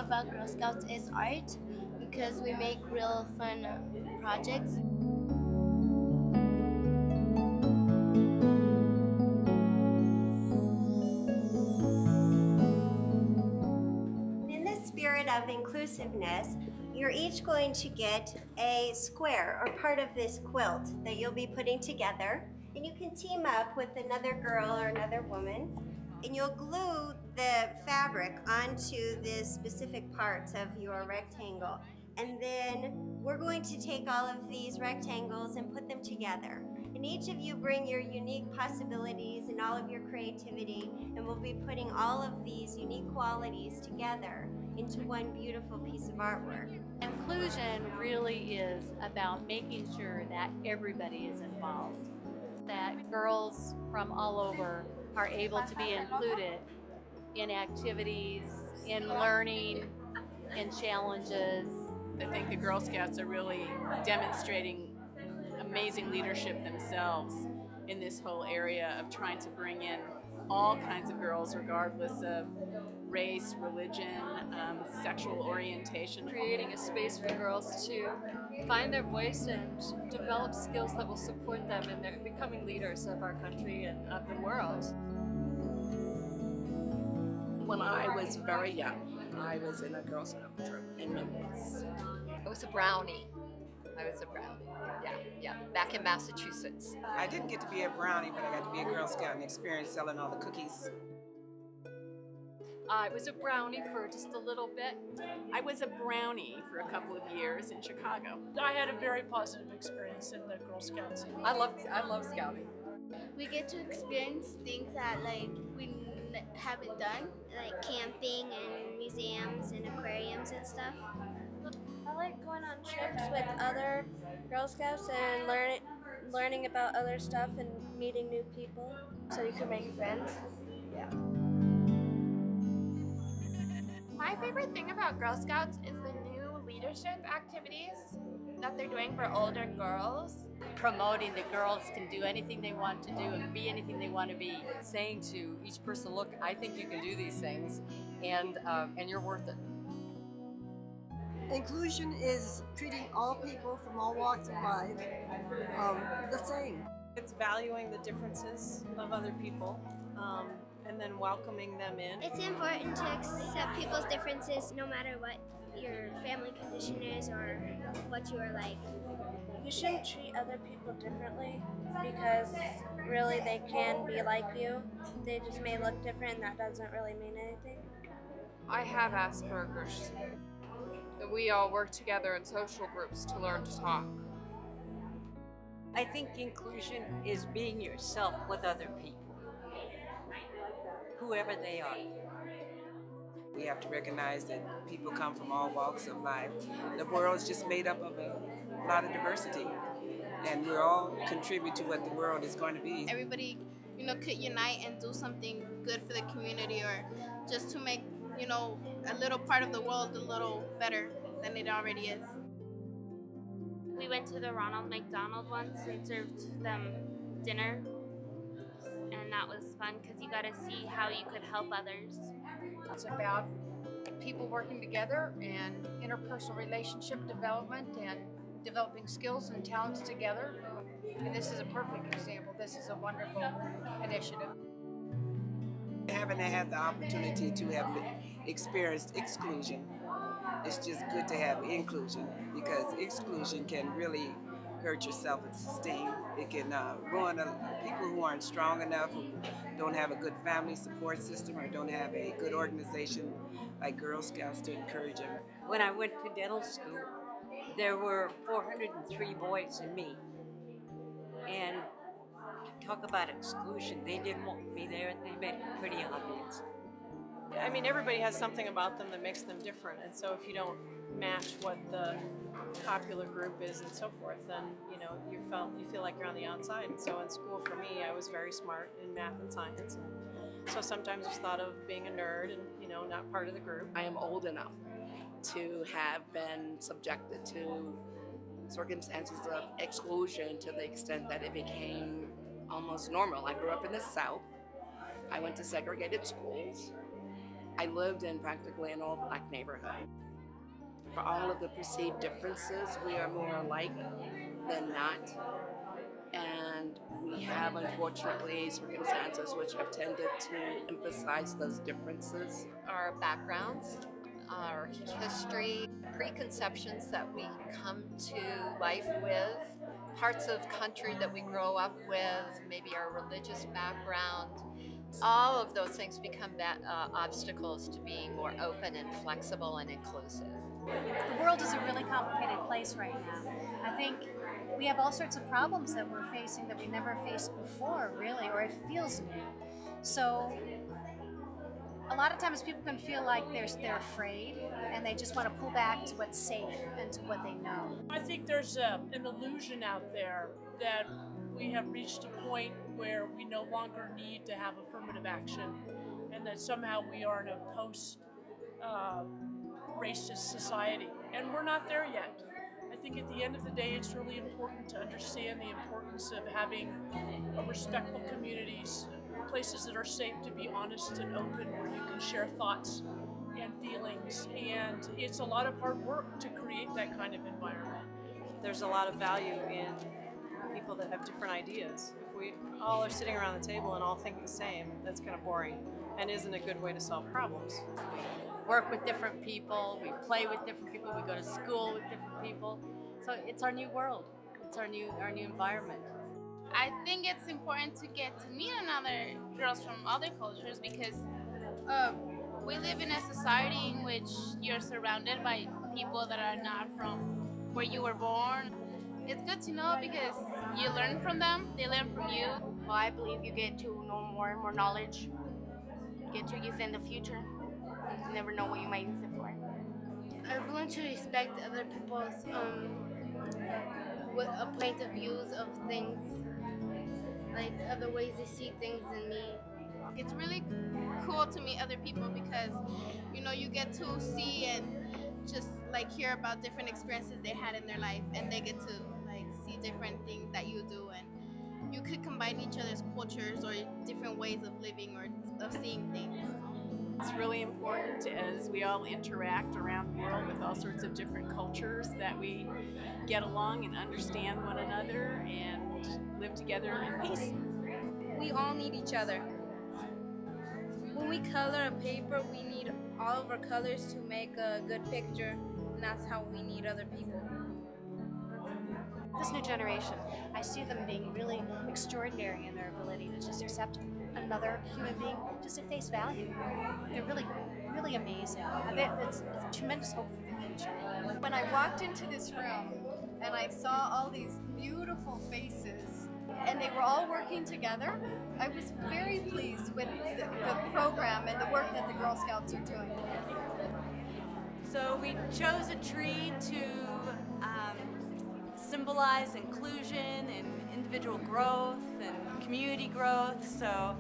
about Girl Scouts is art because we make real fun projects. In the spirit of inclusiveness, you're each going to get a square or part of this quilt that you'll be putting together. And you can team up with another girl or another woman. And you'll glue the fabric onto the specific parts of your rectangle. And then we're going to take all of these rectangles and put them together. And each of you bring your unique possibilities and all of your creativity, and we'll be putting all of these unique qualities together into one beautiful piece of artwork. Inclusion really is about making sure that everybody is involved, that girls from all over are able to be included in activities, in learning, in challenges. I think the Girl Scouts are really demonstrating amazing leadership themselves in this whole area of trying to bring in all kinds of girls regardless of race, religion, sexual orientation. Creating a space for girls to find their voice and develop skills that will support them in their becoming leaders of our country and of the world. When I was very young, I was in a Girl Scout troop in Memphis. I was a brownie. Yeah, back in Massachusetts. I didn't get to be a brownie, but I got to be a Girl Scout and experience selling all the cookies. I was a brownie for just a little bit. I was a brownie for a couple of years in Chicago. I had a very positive experience in the Girl Scouts. I love scouting. We get to experience things that haven't done, like camping and museums and aquariums and stuff. I like going on trips with other Girl Scouts and learning about other stuff and meeting new people. So you can make friends. Yeah. My favorite thing about Girl Scouts is the new leadership activities that they're doing for older girls. Promoting that girls can do anything they want to do and be anything they want to be. Saying to each person, look, I think you can do these things, and you're worth it. Inclusion is treating all people from all walks of life the same. It's valuing the differences of other people and then welcoming them in. It's important to accept people's differences no matter what your family condition is or what you are like. You shouldn't treat other people differently because really they can be like you. They just may look different and that doesn't really mean anything. I have Asperger's. We all work together in social groups to learn to talk. I think inclusion is being yourself with other people, whoever they are. We have to recognize that people come from all walks of life. The world is just made up of a lot of diversity, and we all contribute to what the world is going to be. Everybody, could unite and do something good for the community or just to make, a little part of the world a little better than it already is. We went to the Ronald McDonald once and served them dinner, and that was fun because you got to see how you could help others. It's about people working together and interpersonal relationship development and developing skills and talents together. And this is a perfect example. This is a wonderful initiative. Haven't had the opportunity to have experienced exclusion. It's just good to have inclusion because exclusion can really hurt your self-esteem. It can ruin people who aren't strong enough, who don't have a good family support system or don't have a good organization like Girl Scouts to encourage them. When I went to dental school, there were 403 boys and me. And talk about exclusion, they didn't want me there and they made it pretty obvious. I mean, everybody has something about them that makes them different, and so if you don't match what the popular group is and so forth, then you feel like you're on the outside. And so in school, for me, I was very smart in math and science, and so sometimes I was thought of being a nerd and not part of the group. I am old enough to have been subjected to circumstances of exclusion to the extent that it became almost normal. I grew up in the South. I went to segregated schools. I lived in practically an all-black neighborhood. For all of the perceived differences, we are more alike than not. And we have, unfortunately, circumstances which have tended to emphasize those differences. Our backgrounds, our history, preconceptions that we come to life with, parts of country that we grow up with, maybe our religious background. All of those things become obstacles to being more open and flexible and inclusive. The world is a really complicated place right now. I think we have all sorts of problems that we're facing that we never faced before, really, or it feels new. So a lot of times people can feel like they're afraid and they just want to pull back to what's safe and to what they know. I think there's an illusion out there that we have reached a point where we no longer need to have affirmative action and that somehow we are in a post-racist society. And we're not there yet. I think at the end of the day, it's really important to understand the importance of having respectful communities, places that are safe to be honest and open, where you can share thoughts and feelings. And it's a lot of hard work to create that kind of environment. There's a lot of value in people that have different ideas. If we all are sitting around the table and all think the same, that's kind of boring and isn't a good way to solve problems. Work with different people, we play with different people, we go to school with different people. So it's our new world. It's our new environment. I think it's important to get to meet another girls from other cultures because we live in a society in which you're surrounded by people that are not from where you were born. It's good to know because you learn from them, they learn from you. Well, I believe you get to know more and more knowledge. You get to use it in the future. You never know what you might use it for. I've learned to respect other people's point of views of things, like other ways they see things than me. It's really cool to meet other people because, you know, you get to see and just like hear about different experiences they had in their life, and they get to like see different things that you do, and you could combine each other's cultures or different ways of living or of seeing things. It's really important as we all interact around the world with all sorts of different cultures that we get along and understand one another and live together in peace. We all need each other. When we color a paper, we need all of our colors to make a good picture, and that's how we need other people. This new generation, I see them being really extraordinary in their ability to just accept another human being just at face value. They're really, really amazing. It's tremendous hope for the future. When I walked into this room and I saw all these beautiful faces and they were all working together, I was very pleased with the program and the work that the Girl Scouts are doing. So we chose a tree to symbolize inclusion and individual growth and community growth. So